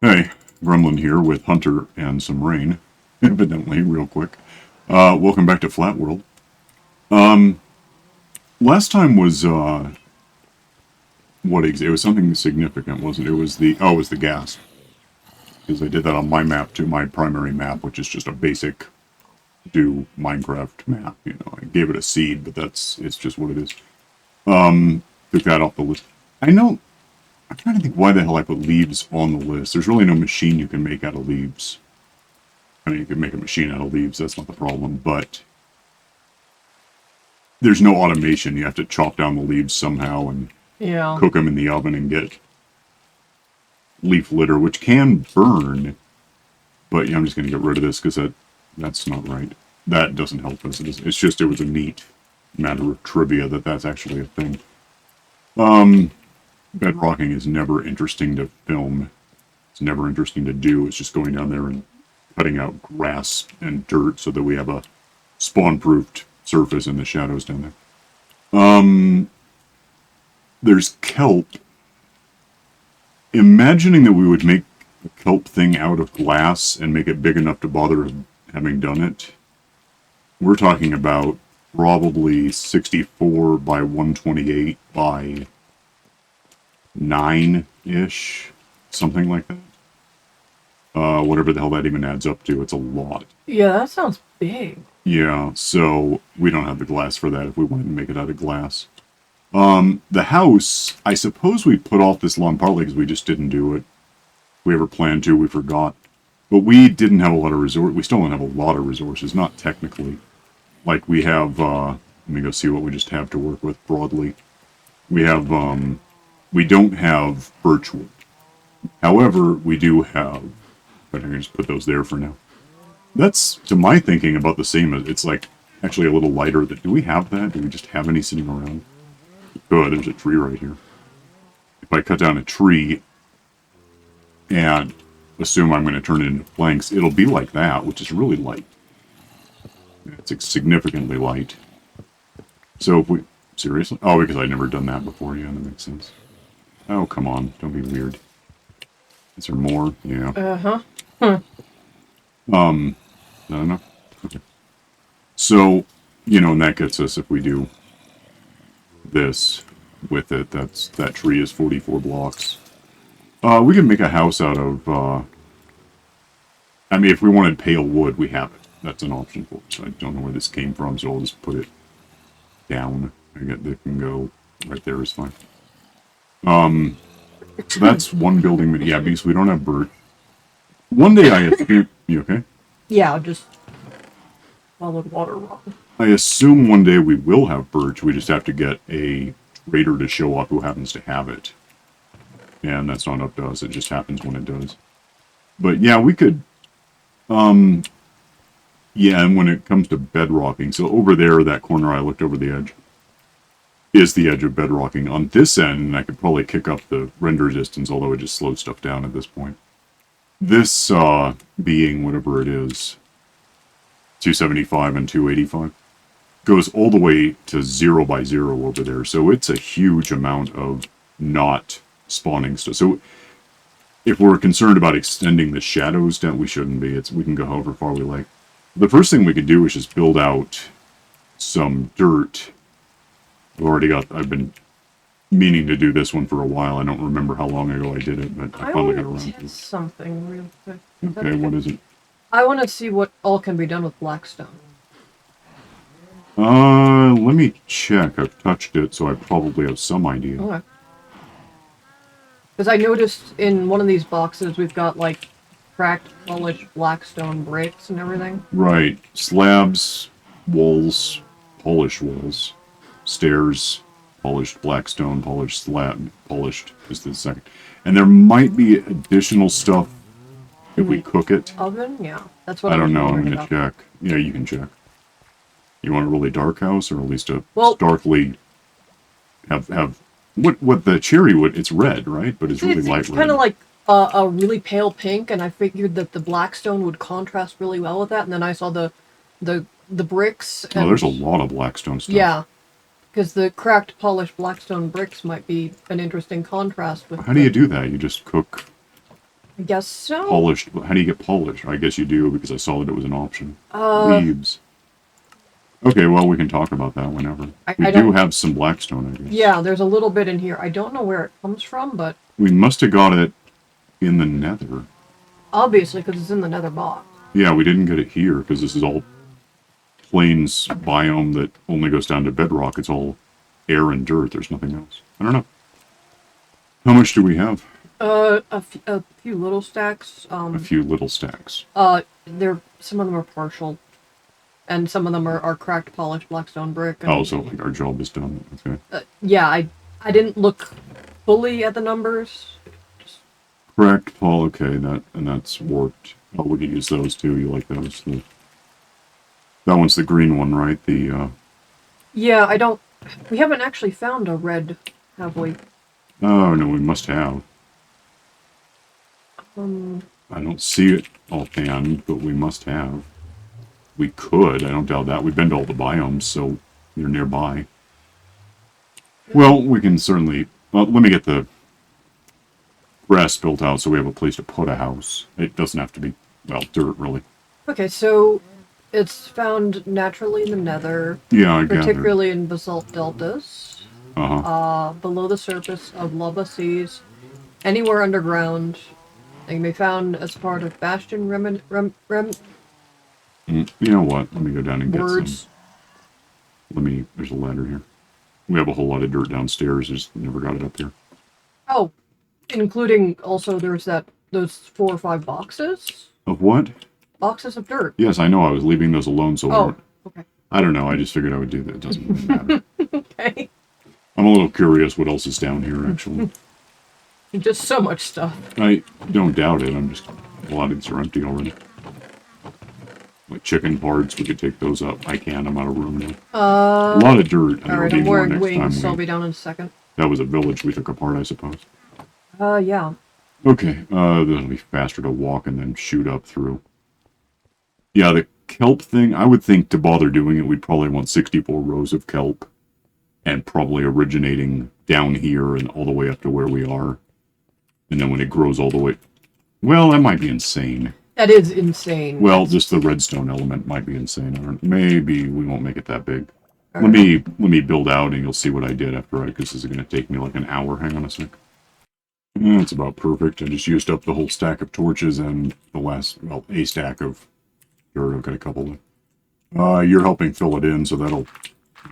Hey, Gremlin here with Hunter and some rain, evidently, real quick. Welcome back to FlatWorld. Last time was, it was something significant, wasn't it? It was the gas. Because I did that on my map too, my primary map, which is just a basic do Minecraft map. I gave it a seed, but it's just what it is. Took that off the list. I know, I'm trying to think why the hell I put leaves on the list. There's really no machine you can make out of leaves. I mean, you can make a machine out of leaves, that's not the problem, but there's no automation. You have to chop down the leaves somehow and Yeah. cook them in the oven and get leaf litter, which can burn, but yeah, I'm just going to get rid of this because that's not right. That doesn't help us. It's just, it was a neat matter of trivia that's actually a thing. Bedrocking is never interesting to film. It's never interesting to do. It's just going down there and cutting out grass and dirt so that we have a spawn-proofed surface in the shadows down there. There's kelp. Imagining that we would make a kelp thing out of glass and make it big enough to bother having done it, we're talking about probably 64 by 128 by 9-ish, something like that. Whatever the hell that even adds up to, it's a lot. Yeah, that sounds big. Yeah, so we don't have the glass for that if we wanted to make it out of glass. The house, I suppose we put off this long partly because we just didn't do it. We ever planned to, we forgot. But we didn't have a lot of we still don't have a lot of resources, not technically. Like we have, let me go see what we just have to work with broadly. We have, we don't have birchwood. However, we do have, but I can just put those there for now. That's, to my thinking, about the same. It's like, actually a little lighter. Do we have that? Do we just have any sitting around? Good, there's a tree right here. If I cut down a tree and assume I'm going to turn it into planks, it'll be like that, which is really light. It's significantly light. So if we... Seriously? Oh, because I'd never done that before. Yeah, that makes sense. Oh, come on. Don't be weird. Is there more? Yeah. Uh-huh. Not enough? Okay. So, and that gets us, if we do this with it, that tree is 44 blocks. We can make a house out of, I mean, if we wanted pale wood, we have it. That's an option for us. I don't know where this came from, so I'll just put it down. It can go right there is fine. So that's one building, but yeah, because we don't have birch. One day I assume, you okay? Yeah, just followed water run. I assume one day we will have birch. We just have to get a trader to show up who happens to have it. And that's not up to us. It just happens when it does. But yeah, we could... Yeah, and when it comes to bedrocking, so over there, that corner I looked over the edge, is the edge of bedrocking. On this end, I could probably kick up the render distance, although it just slows stuff down at this point. This, being whatever it is, 275 and 285, goes all the way to 0 by 0 over there, so it's a huge amount of not spawning stuff. So if we're concerned about extending the shadows down, we shouldn't be. We can go however far we like. The first thing we could do is just build out some dirt. I've been meaning to do this one for a while. I don't remember how long ago I did it, but I finally got around to test it. something real quick. Okay, what is it? I want to see what all can be done with blackstone. Let me check. I've touched it, so I probably have some idea. Okay. Because I noticed in one of these boxes we've got like cracked, polished blackstone bricks and everything. Right. Slabs, walls, polished walls, stairs, polished blackstone, polished slab, polished is the second. And there might be additional stuff if we cook it. Oven? Yeah. That's what I don't was know. I'm wondering going to about. check. Yeah, you can check. You want a really dark house, or at least a Well- darkly have what the cherry wood? It's red, right? But it's really light It's red. kind of like a really pale pink, and I figured that the blackstone would contrast really well with that. And then I saw the bricks. And, Oh, there's a lot of blackstone stuff. Yeah, because the cracked, polished blackstone bricks might be an interesting contrast with. How do you do that? You just cook. I guess so. Polished. How do you get polished? I guess you do, because I saw that it was an option. Uh, Leaves. Okay, well, we can talk about that whenever. We I do don't. have some blackstone, I guess. Yeah, there's a little bit in here. I don't know where it comes from, but We must have got it in the nether. obviously, because it's in the nether box. Yeah, we didn't get it here, because this is all plains biome that only goes down to bedrock. It's all air and dirt. There's nothing else. I don't know. How much do we have? A few little stacks. A few little stacks. Some of them are partial, and some of them are cracked, polished blackstone brick. And, Oh, so like our job is done. Okay. yeah, I didn't look fully at the numbers. Correct, Paul. Okay, that's warped. Oh, we could use those too. You like those? That one's the green one, right? Yeah, I don't. We haven't actually found a red, have we? Oh no, we must have. I don't see it offhand, but we must have. We could. I don't doubt that. We've been to all the biomes, so you're nearby. Well, we can certainly. Well, let me get the grass built out so we have a place to put a house. It doesn't have to be, well, dirt, really. Okay, so it's found naturally in the nether, Yeah, I gathered. particularly in basalt deltas, Uh-huh. below the surface of lava seas, anywhere underground. They can be found as part of bastion You know what? Let me go down and get words. some. There's a ladder here. We have a whole lot of dirt downstairs. Just never got it up here. Oh, including also those 4 or 5 boxes. Of what? Boxes of dirt. Yes, I know. I was leaving those alone, so Oh, okay. I don't know. I just figured I would do that. It doesn't really matter. Okay. I'm a little curious what else is down here, actually. Just so much stuff. I don't doubt it. A lot of these are empty already. Like chicken parts, we could take those up. I can. I'm out of room now. A lot of dirt. All right, I'm wearing wings, so I'll be down in a second. That was a village we took apart, I suppose. Yeah. Okay, that'll be faster to walk and then shoot up through. Yeah, the kelp thing, I would think to bother doing it, we'd probably want 64 rows of kelp. And probably originating down here and all the way up to where we are. And then when it grows all the way... Well, that might be insane. That is insane. Well, just the redstone element might be insane. Or maybe we won't make it that big. All Let right. me build out and you'll see what I did after because this is going to take me like an hour. Hang on a sec. That's about perfect. I just used up the whole stack of torches and the last, well, a stack of dirt. I've got a couple. You're helping fill it in, so that'll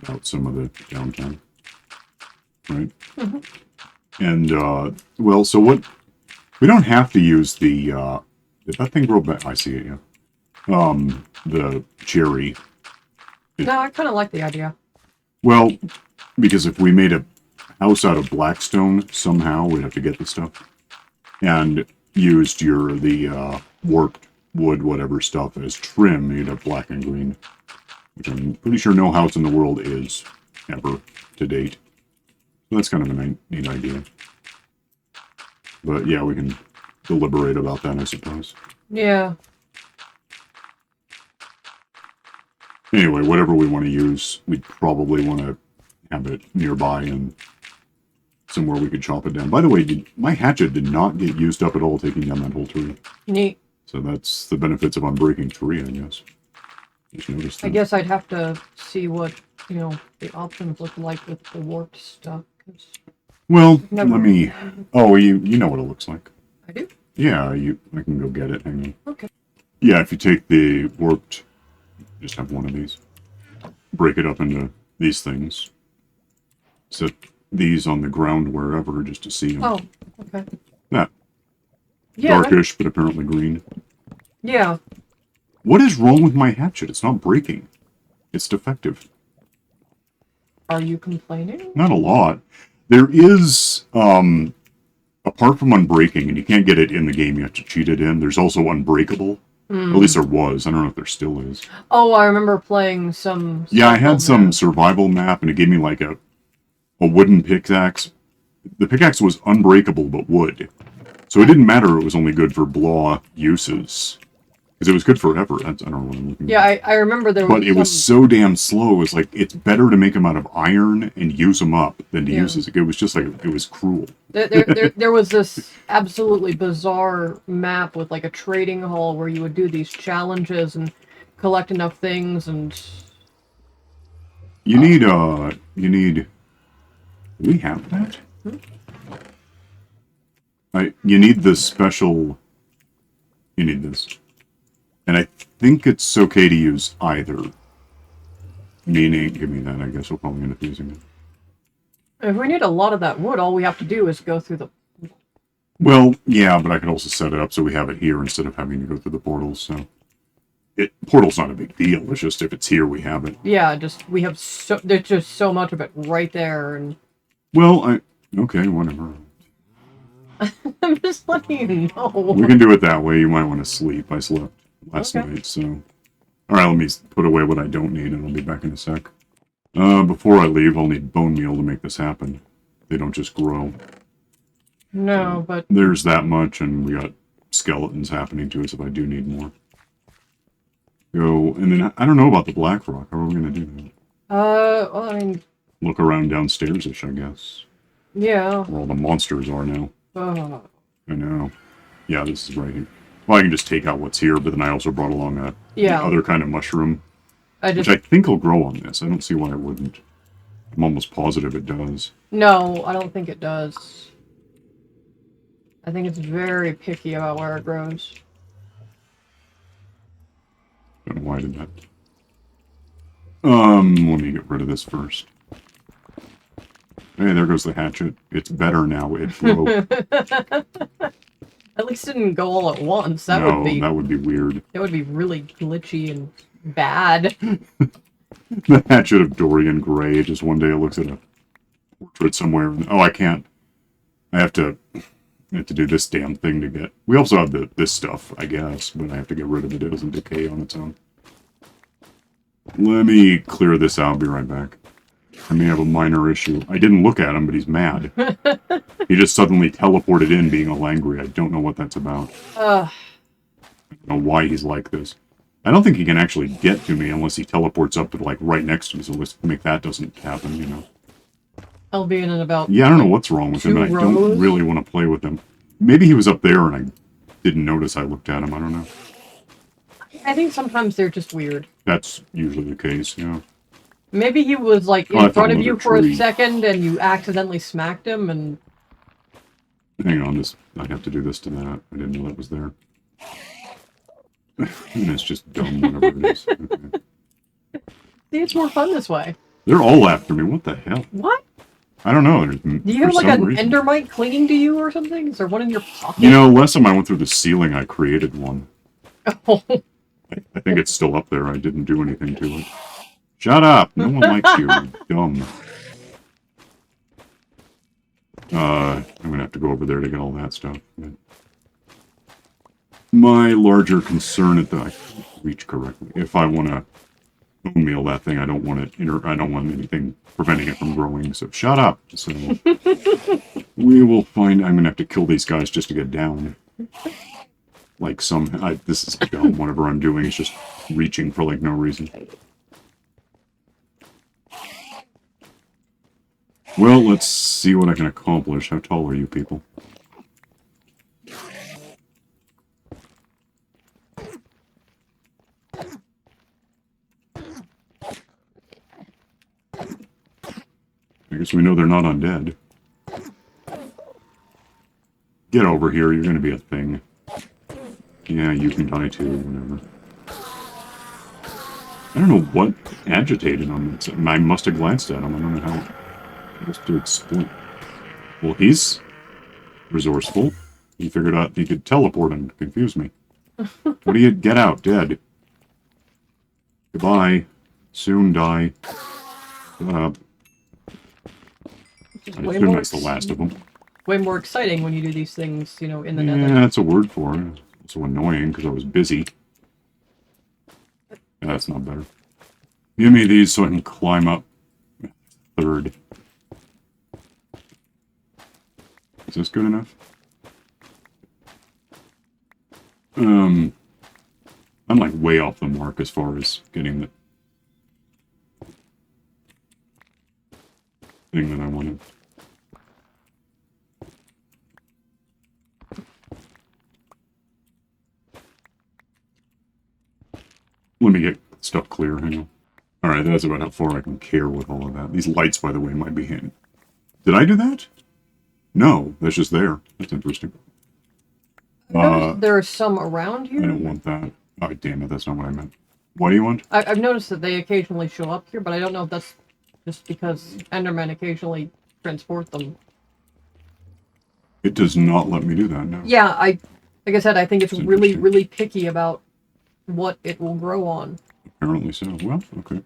get out some of the downtime. Right? Mm-hmm. And, well, so what... We don't have to use the, did that thing grow back? I see it, yeah. The cherry. No, I kind of like the idea. Well, because if we made a house out of blackstone, somehow we'd have to get the stuff. And used the warped wood, whatever stuff, as trim, you'd have black and green. Which I'm pretty sure no house in the world is, ever, to date. So that's kind of a neat idea. But yeah, we can deliberate about that, I suppose. Yeah. Anyway, whatever we want to use, we'd probably want to have it nearby and somewhere we could chop it down. By the way, my hatchet did not get used up at all taking down that whole tree. Neat. So that's the benefits of unbreaking 3, I guess. Just noticed that. I guess I'd have to see what, the options look like with the warped stuff. 'Cause Well, Never- let me... Oh, you know what it looks like. I do? Yeah, I can go get it. Hang on. Okay. Yeah, if you take the warped... Just have one of these. Break it up into these things. Set these on the ground wherever just to see them. Oh, okay. Yeah. Yeah. Darkish, but apparently green. Yeah. What is wrong with my hatchet? It's not breaking. It's defective. Are you complaining? Not a lot. There is, apart from unbreaking, and you can't get it in the game, you have to cheat it in, there's also unbreakable. At least there was. I don't know if there still is. Oh, I remember playing some... Yeah, I had some map. survival map, and it gave me like a wooden pickaxe. The pickaxe was unbreakable, but wood. So it didn't matter, it was only good for blah uses. Because it was good forever. I don't know what I'm looking Yeah, at. I remember there But was it was some, so damn slow. It was like, it's better to make them out of iron and use them up than to yeah. use this. It was just like, it was cruel. There was this absolutely bizarre map with like a trading hall where you would do these challenges and collect enough things and You uh, need, do we have that? You need the special, you need this. And I think it's okay to use either. Meaning, give me that, I guess we'll probably end up using it. if we need a lot of that wood, all we have to do is go through the. Well, yeah, but I could also set it up so we have it here instead of having to go through the portals, so. Portal's not a big deal, it's just if it's here, we have it. Yeah, just we have so there's just so much of it right there, and Well, okay, whatever. I'm just letting you know. We can do it that way, you might want to sleep. I slept last Okay. night, so. Alright, let me put away what I don't need, and I'll be back in a sec. Before I leave, I'll need bone meal to make this happen. They don't just grow. No, but There's that much, and we got skeletons happening to us if I do need more. Go, and then I don't know about the black rock. How are we going to do that? well, I mean, Look around downstairs-ish, I guess. yeah. Where all the monsters are now. Uh, I know. Yeah, this is right here. Well, I can just take out what's here, but then I also brought along the yeah. other kind of mushroom, I which just I think will grow on this. I don't see why it wouldn't. I'm almost positive it does. no, I don't think it does. I think it's very picky about where it grows. Don't know why I did that. Let me get rid of this first. Hey, there goes the hatchet. It's better now. It broke. At least it didn't go all at once. That No, would be that would be weird. that would be really glitchy and bad. The hatchet of Dorian Gray. Just one day it looks at a portrait somewhere. And, oh, I can't. I have to do this damn thing to get. We also have this stuff, I guess, but I have to get rid of it. It doesn't decay on its own. Let me clear this out. I'll be right back. I may have a minor issue. I didn't look at him, but he's mad. He just suddenly teleported in being all angry. I don't know what that's about. Uh, I don't know why he's like this. I don't think he can actually get to me unless he teleports up to, like, right next to me, so let's make that doesn't happen, you know. I'll be in about Yeah, I don't know what's wrong with him, and I rows. don't really want to play with him. Maybe he was up there and I didn't notice I looked at him, I don't know. I think sometimes they're just weird. That's usually the case, yeah. Maybe he was like Oh, in I front of found you another for a tree. second and you accidentally smacked him and Hang on, I have to do this to that. I didn't know that was there. And it's just dumb, whatever it is. Okay. see, it's more fun this way. They're all after me, what the hell? What? I don't know. Do you have like an endermite clinging to you or something? Is there one in your pocket? You know, last time I went through the ceiling, I created one. Oh. I think it's still up there. I didn't do anything to it. Shut up! No one likes you. You're dumb. I'm gonna have to go over there to get all that stuff. But my larger concern at the I can't reach correctly. If I want to bone meal that thing, I don't want it. I don't want anything preventing it from growing. So shut up. So we will find. I'm gonna have to kill these guys just to get down. Like this is dumb. Whatever I'm doing is just reaching for like no reason. Well, let's see what I can accomplish. How tall are you people? I guess we know they're not undead. Get over here, you're gonna be a thing. Yeah, you can die too, whatever. I don't know what agitated him. I must have glanced at him. I don't know how else to explain. Well, he's resourceful. He figured out he could teleport and confuse me. What do you get out, dead? Goodbye. Soon die. I assume that's the last of them. Way more exciting when you do these things, you know, in the Yeah, nether. that's a word for it. Also annoying because I was busy. Yeah, that's not better. Give me these so I can climb up. Third. Is this good enough? I'm like way off the mark as far as getting the thing that I wanted. Let me get stuff clear, hang on. Alright, that's about how far I can care with all of that. These lights, by the way, might be handy. Did I do that? No, that's just there. That's interesting. There are some around here. I don't want that. Oh, damn it, that's not what I meant. What do you want? I've noticed that they occasionally show up here, but I don't know if that's just because Endermen occasionally transport them. It does not let me do that, no. Yeah, like I said, I think it's really, really picky about what it will grow on. Apparently so. Well, okay.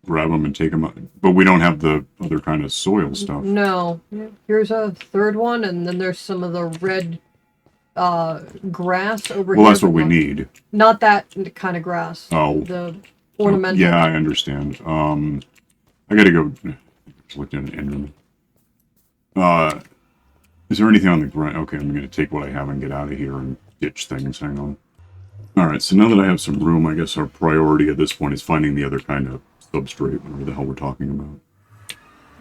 Grab them and take them out. But we don't have the other kind of soil stuff. No. Here's a third one, and then there's some of the red grass over here. Well, that's what we need. Not that kind of grass. Oh. The ornamental. Yeah, I understand. I gotta go. Just looked at an Enderman. Is there anything on the ground? Okay, I'm gonna take what I have and get out of here and ditch things. Hang on. Alright, so now that I have some room, I guess our priority at this point is finding the other kind of substrate, whatever the hell we're talking about.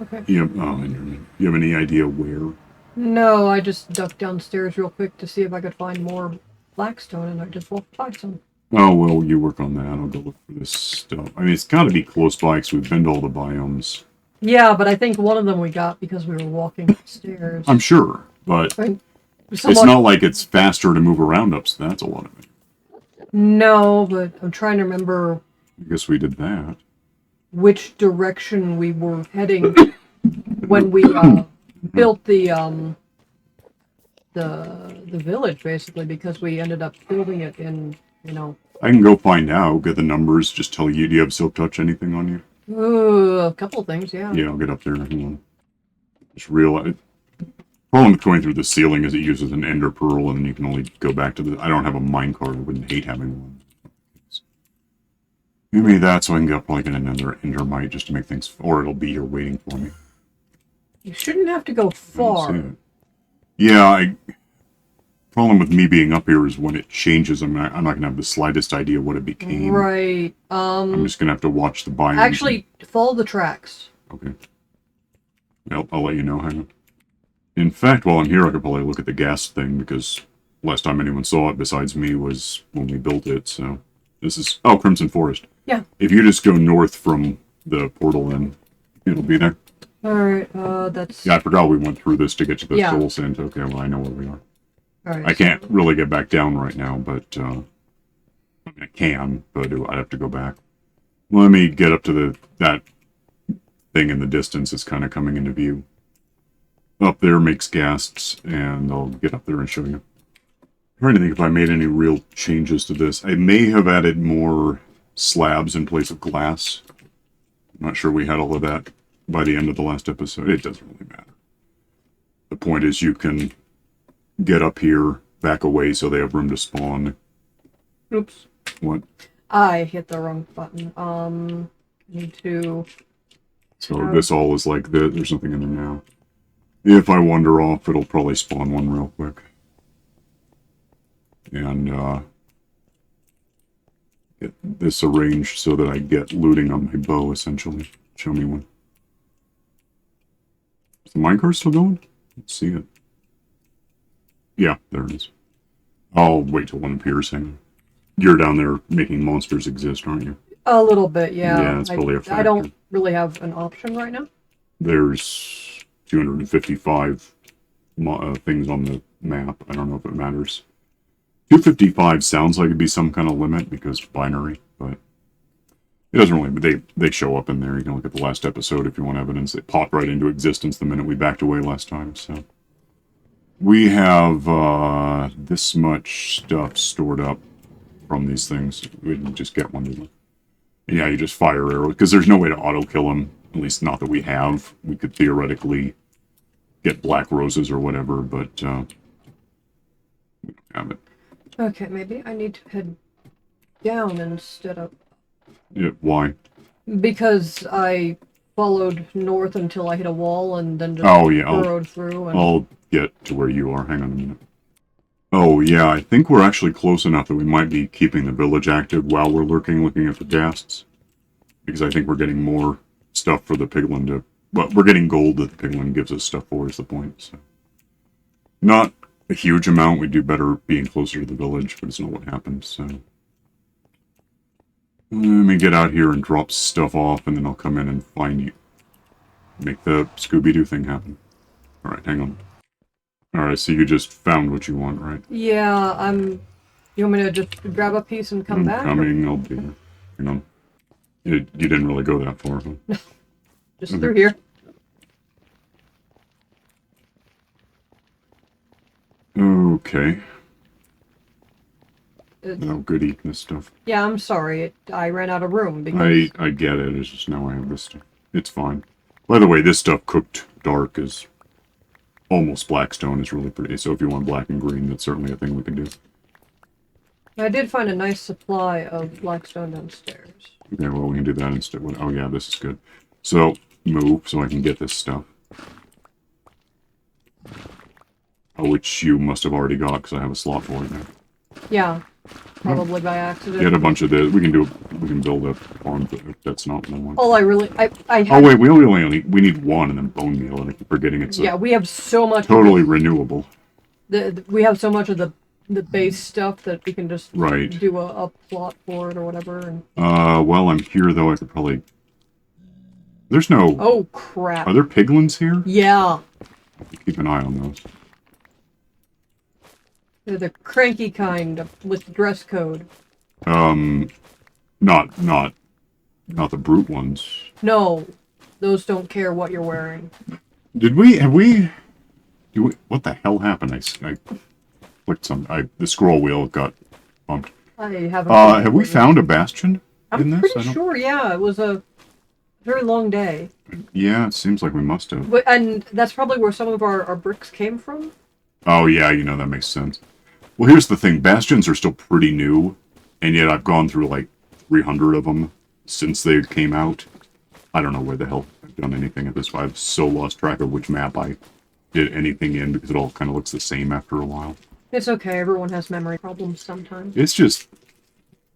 Okay. You have any idea where? No, I just ducked downstairs real quick to see if I could find more blackstone, and I just walked by some. Oh, well, you work on that. I'll go look for this stuff. I mean, it's got to be close by because we've been to all the biomes. Yeah, but I think one of them we got because we were walking upstairs. I'm sure, but I mean, it's not like it's faster to move around up, so that's a lot of it. No, but I'm trying to remember I guess we did that. which direction we were heading when we built the village, basically, because we ended up building it in, I can go find out, get the numbers, just tell you. Do you have Silk Touch anything on you? A couple of things, yeah. Yeah, I'll get up there. Hang on. Just realize. Problem with going through the ceiling is it uses an ender pearl, and then you can only go back to the. I don't have a minecart. I wouldn't hate having one. Maybe that's so I can get up like in another endermite just to make things. Or it'll be here waiting for me. You shouldn't have to go far. Yeah, problem with me being up here is when it changes, I'm not going to have the slightest idea what it became. Right. I'm just going to have to watch the biome. Actually, follow the tracks. Okay. I'll let you know. Hang on. In fact, while I'm here, I could probably look at the gas thing, because last time anyone saw it besides me was when we built it, so... This is... Oh, Crimson Forest. Yeah. If you just go north from the portal, then it'll be there. Alright, that's... Yeah, I forgot we went through this to get to the Yeah. soul sand. Okay, well, I know where we are. Alright, I can't really get back down right now, but... I mean, I can, but I'd have to go back. Let me get up to that thing in the distance is kind of coming into view. Up there makes ghasts, and I'll get up there and show you. I'm trying to think if I made any real changes to this. I may have added more slabs in place of glass. I'm not sure we had all of that by the end of the last episode. It doesn't really matter. The point is you can get up here, back away so they have room to spawn. Oops. What? I hit the wrong button. Need to... So this all is like this. There's nothing in there now. If I wander off, it'll probably spawn one real quick. And, get this arranged so that I get looting on my bow, essentially. Show me one. Is the minecart still going? Let's see it. Yeah, there it is. I'll wait till one appears. Hang on. You're down there making monsters exist, aren't you? A little bit, yeah. Yeah, it's probably a factor. I don't really have an option right now. There's 255 things on the map. I don't know if it matters. 255 sounds like it'd be some kind of limit because binary, but it doesn't really. But they show up in there. You can look at the last episode if you want evidence. They popped right into existence the minute we backed away last time. So we have this much stuff stored up from these things. We didn't just get one. And yeah, you just fire arrows because there's no way to auto kill them. At least not that we have. We could theoretically get black roses or whatever, but we don't have it. Okay, maybe I need to head down instead of... Yeah, why? Because I followed north until I hit a wall and then just burrowed through. And... I'll get to where you are. Hang on a minute. Oh, yeah, I think we're actually close enough that we might be keeping the village active while we're looking at the ghasts. Because I think we're getting more stuff for the piglin to... Well, we're getting gold that the piglin gives us stuff for is the point, so... Not a huge amount. We do better being closer to the village, but it's not what happens, so... Let me get out here and drop stuff off, and then I'll come in and find you. Make the Scooby-Doo thing happen. Alright, hang on. Alright, so you just found what you want, right? Yeah, You want me to just grab a piece and come I'm back? coming, I'll be here. Hang on. You didn't really go that far, huh? Just through here. Okay. It's, Oh, good eating this stuff. yeah, I'm sorry. I ran out of room because... I get it, it's just now I have this stuff. It's fine. By the way, this stuff cooked dark is almost blackstone is really pretty, so if you want black and green, that's certainly a thing we can do. I did find a nice supply of blackstone downstairs. Okay, well, we can do that instead. Oh, yeah, this is good. So, move so I can get this stuff. Oh, which you must have already got, because I have a slot for it now. Yeah, probably by accident. Get a bunch of this. We can build a farm. That's not the one. All I really... I Oh, wait, we need one, and then bone meal, and I keep forgetting it's yeah, we have so much... totally renewable. We have so much of the base stuff that we can just Right. do a plot for it or whatever. And... While I'm here, though, I could probably... There's no... Oh, crap. Are there piglins here? Yeah. Keep an eye on those. They're the cranky kind with dress code. Not the brute ones. No, those don't care what you're wearing. What the hell happened? I clicked the scroll wheel got bumped. I haven't... Have we found a bastion in this? I'm pretty sure, yeah. It was a very long day. Yeah, it seems like we must have. But, and that's probably where some of our bricks came from. Oh, yeah, that makes sense. Well, here's the thing. Bastions are still pretty new, and yet I've gone through like 300 of them since they came out. I don't know where the hell I've done anything at this point. I've so lost track of which map I did anything in because it all kind of looks the same after a while. It's okay. Everyone has memory problems sometimes.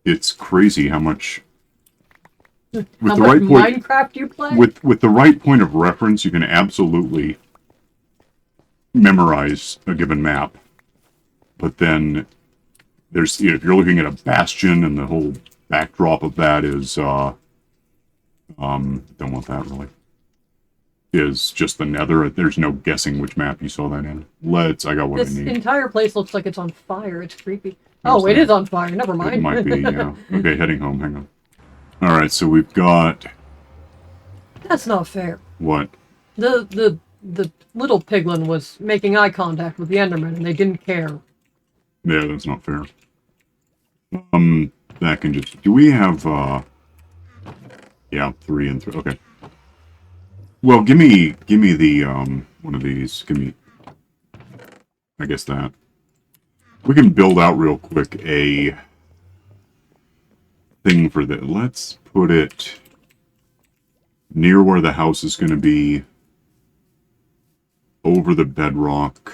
It's crazy how much... How much Minecraft you play? With the right point of reference, you can absolutely memorize a given map. But then there's, if you're looking at a bastion and the whole backdrop of that is, don't want that really, is just the nether. There's no guessing which map you saw that in. I got what I need. This entire place looks like it's on fire. It's creepy. Oh, it is on fire. Never mind. It might be, yeah. Okay, heading home. Hang on. Alright, so we've got... That's not fair. What? The little piglin was making eye contact with the Enderman, and they didn't care. Yeah, that's not fair. That can just... Do we have, yeah, 3 and 3. Okay. Well, give me the, one of these. Give me... I guess that. We can build out real quick a thing for that. Let's put it near where the house is going to be, over the bedrock.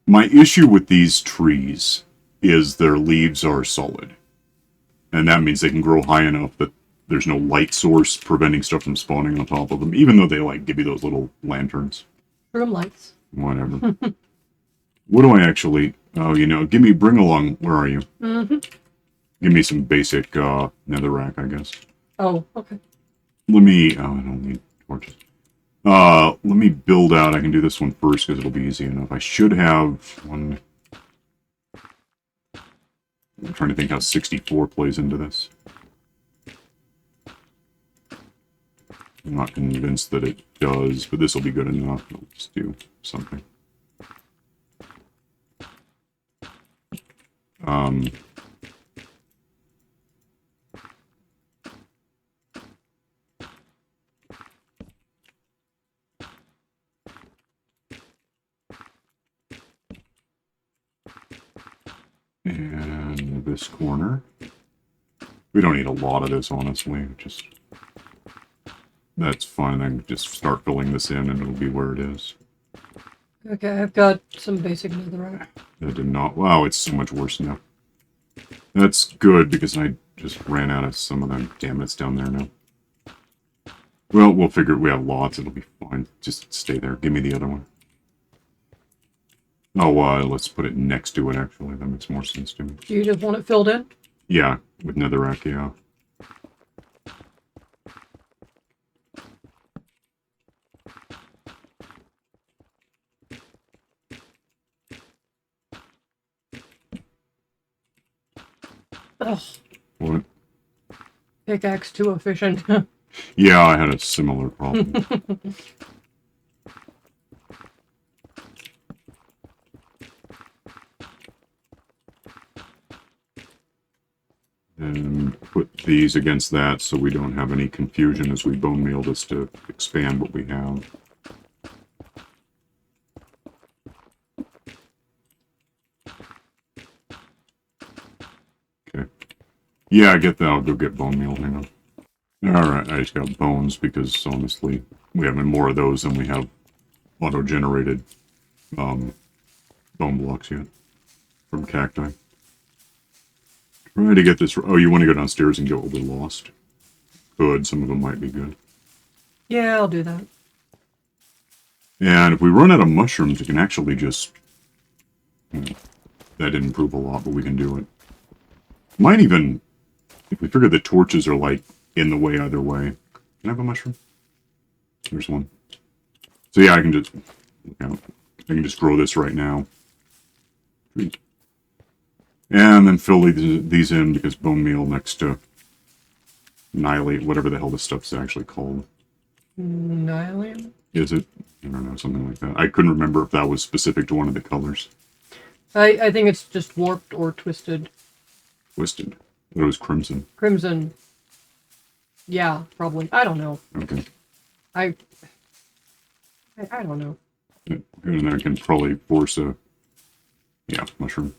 My issue with these trees is their leaves are solid. And that means they can grow high enough that there's no light source preventing stuff from spawning on top of them, even though they, like, give you those little lanterns. Room lights. Whatever. What do I actually... Oh, bring along... Where are you? Mm-hmm. Give me some basic, netherrack, I guess. Oh, okay. Let me... Oh, I don't need torches. Let me build out... I can do this one first, because it'll be easy enough. I should have one... I'm trying to think how 64 plays into this. I'm not convinced that it does, but this will be good enough. I'll just do something. And this corner. We don't need a lot of this, honestly. Just... That's fine. I can just start filling this in and it'll be where it is. Okay, I've got some basic netherite. That did not... Wow, it's so much worse now. That's good, because I just ran out of some of them. Damn, it's down there now. Well, we'll figure it. We have lots. It'll be fine. Just stay there. Give me the other one. Oh, let's put it next to it, actually. That makes more sense to me. Do you just want it filled in? Yeah, with netherrack, yeah. Ugh. What? Pickaxe too efficient. Yeah, I had a similar problem. And put these against that so we don't have any confusion as we bone meal this to expand what we have. Okay. Yeah, I get that. I'll go get bone meal. Hang on. Alright, I just got bones because, honestly, we have more of those than we have auto-generated bone blocks yet from cacti. Try to get this... Oh, you want to go downstairs and get what we lost? Good, some of them might be good. Yeah, I'll do that. And if we run out of mushrooms, we can actually just... that didn't improve a lot, but we can do it. Might even... If we figure the torches are, like, in the way either way. Can I have a mushroom? There's one. So yeah, I can just... Look out. I can just grow this right now. And then fill these in because bone meal next to annihilate, whatever the hell this stuff's actually called. Annihilate? Is it? I don't know, something like that. I couldn't remember if that was specific to one of the colors. I think it's just warped or twisted. Twisted. But it was crimson. Crimson. Yeah, probably. I don't know. Okay. I don't know. Yeah, and then I can probably force a... Yeah, mushroom.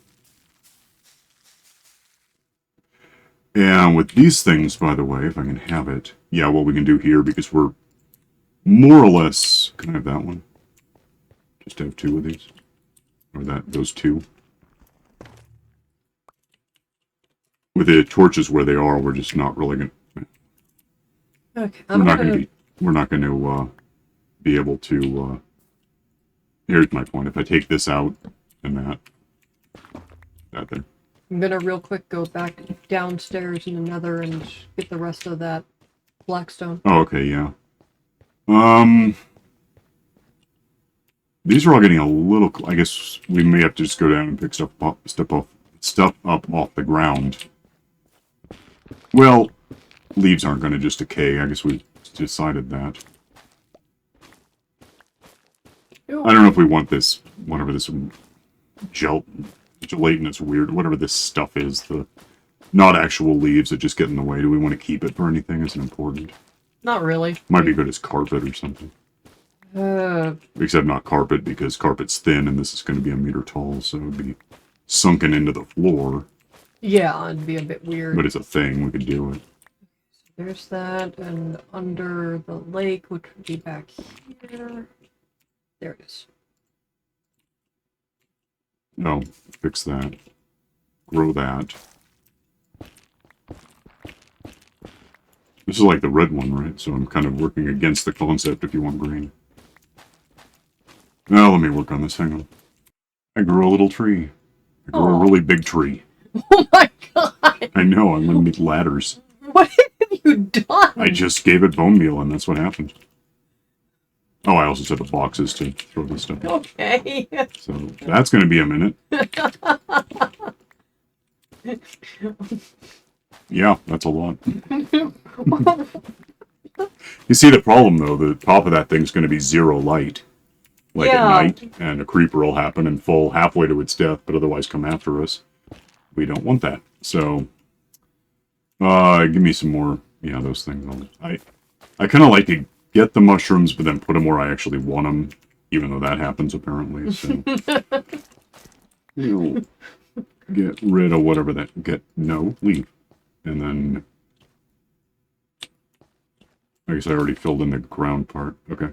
And with these things, by the way, if I can have it... Yeah, what we can do here, because we're more or less... Can I have that one? Just have two of these? Or those two? With the torches where they are, we're just not really going to... Okay, We're not going to be able to... Here's my point. If I take this out and that there. I'm gonna real quick go back downstairs in the nether and get the rest of that blackstone. Oh, okay, yeah. These are all getting a little... I guess we may have to just go down and pick stuff up off the ground. Well, leaves aren't going to just decay. I guess we decided that. Ew. I don't know if we want this, whatever this gelatinous weird, whatever this stuff is, the not actual leaves that just get in the way. Do we want to keep it for anything? Is it important? Not really. Might be good as carpet or something. Except not carpet, because carpet's thin and this is going to be 1 meter tall, so it would be sunken into the floor. Yeah, it'd be a bit weird. But it's a thing, we could do it. There's that, and under the lake, which would be back here. There it is. No, fix that. Grow that. This is like the red one, right? So I'm kind of working against the concept if you want green. Now let me work on this. Hang on. I grew a little tree. I grew a really big tree. Oh my god! I know, I'm gonna need ladders. What have you done? I just gave it bone meal and that's what happened. Oh, I also set the boxes to throw this stuff in. Okay. So that's gonna be a minute. Yeah, that's a lot. You see the problem though, the top of that thing's gonna be 0 light. Like at night, and a creeper will happen and fall halfway to its death, but otherwise come after us. We don't want that. So, give me some more, yeah, those things. I kind of like to get the mushrooms, but then put them where I actually want them, even though that happens apparently. So, you know, get rid of whatever that, leave. And then, I guess I already filled in the ground part. Okay.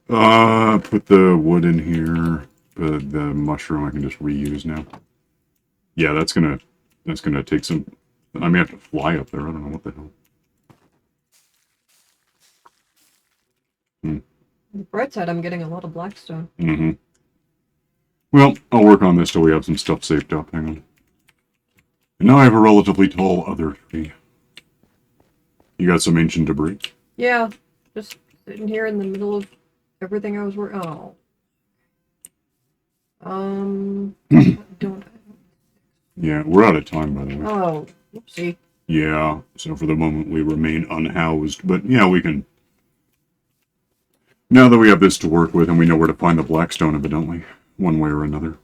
Put the wood in here. The mushroom I can just reuse now. Yeah, that's gonna take some. I may have to fly up there. I don't know what the hell. On the bright side, I'm getting a lot of blackstone. Mm-hmm. Well, I'll work on this till we have some stuff saved up. Hang on. And now I have a relatively tall other tree. You got some ancient debris? Yeah, just sitting here in the middle of everything I was working. Oh. Don't. Yeah, we're out of time, by the way. Oh, whoopsie. Yeah, so for the moment we remain unhoused. But yeah, we can... Now that we have this to work with and we know where to find the blackstone, evidently, one way or another,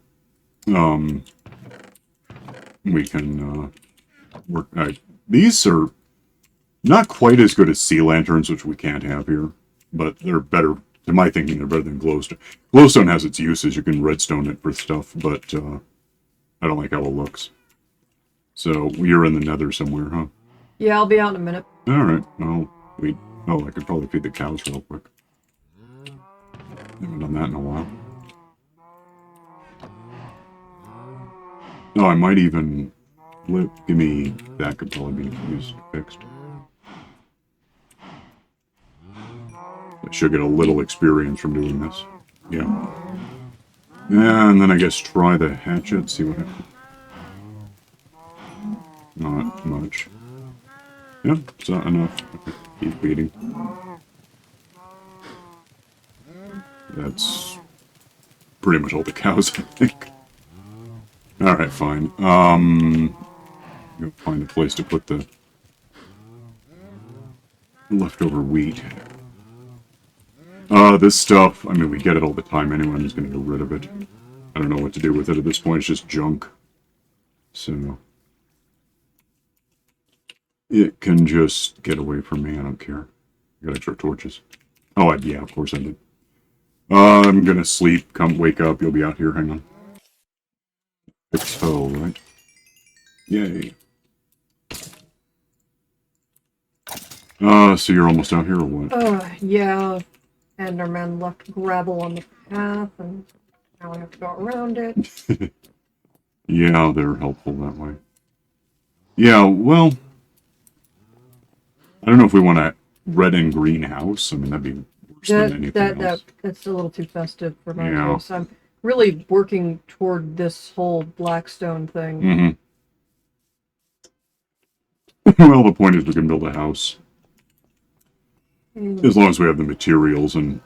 we can work... these are not quite as good as sea lanterns, which we can't have here, but they're better... To my thinking, they're better than glowstone. Glowstone has its uses. You can redstone it for stuff, but I don't like how it looks. So, you're in the nether somewhere, huh? Yeah, I'll be out in a minute. Alright, well, I could probably feed the cows real quick. Haven't done that in a while. Oh, I might even... Give me... That could probably be used, fixed. I should get a little experience from doing this. Yeah. And then I guess try the hatchet, see what happens. Not much. Yeah, it's not enough. Keep beating. That's pretty much all the cows, I think. Alright, fine. Go find a place to put the leftover wheat. This stuff, I mean, we get it all the time anyway. I'm just gonna get rid of it. I don't know what to do with it at this point. It's just junk. So... It can just get away from me. I don't care. I got extra torches. Oh, yeah, of course I did. I'm gonna sleep. Come wake up. You'll be out here. Hang on. Fix hoe, right? Yay. So you're almost out here or what? Yeah. Enderman left gravel on the path, and now I have to go around it. Yeah, they're helpful that way. Yeah, well... I don't know if we want a red and green house. I mean, that'd be worse than anything else. That's a little too festive for my Yeah. taste. I'm really working toward this whole blackstone thing. Mm-hmm. Well, the point is we can build a house. As long as we have the materials, and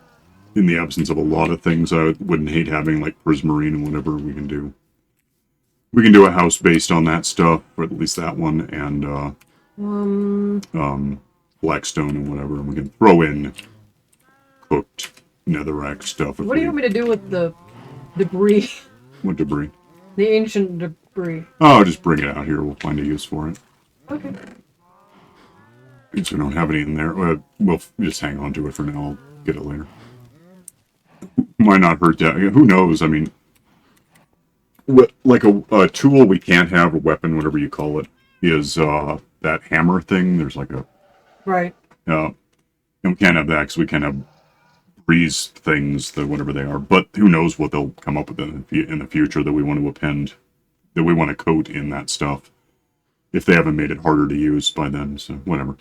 in the absence of a lot of things, I wouldn't hate having, like, prismarine and whatever we can do. We can do a house based on that stuff, or at least that one, and, blackstone and whatever, and we can throw in cooked netherrack stuff. What do you want me to do with the debris? What debris? The ancient debris. Oh, just bring it out here. We'll find a use for it. Okay. Since we don't have any in there, we'll just hang on to it for now. I'll get it later. Might not hurt that. Who knows? I mean, like a tool we can't have, a weapon, whatever you call it, is that hammer thing. There's like a... Right. And we can't have that because we can't have breeze things, whatever they are. But who knows what they'll come up with in the future that we want to append, that we want to coat in that stuff. If they haven't made it harder to use by then, so whatever.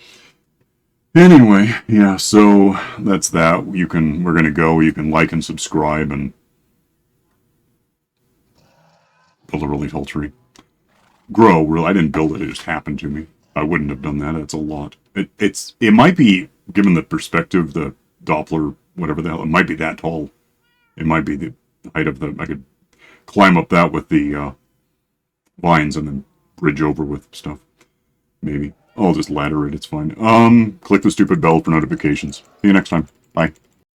Anyway, yeah, so that's that. We're gonna go. You can like and subscribe and build a really tall tree. Grow. Really, I didn't build it. It just happened to me. I wouldn't have done that. It's a lot. It might be, given the perspective, the Doppler, whatever the hell, it might be that tall. It might be the height of I could climb up that with the vines and then bridge over with stuff. Maybe. I'll just ladder it. It's fine. Click the stupid bell for notifications. See you next time. Bye.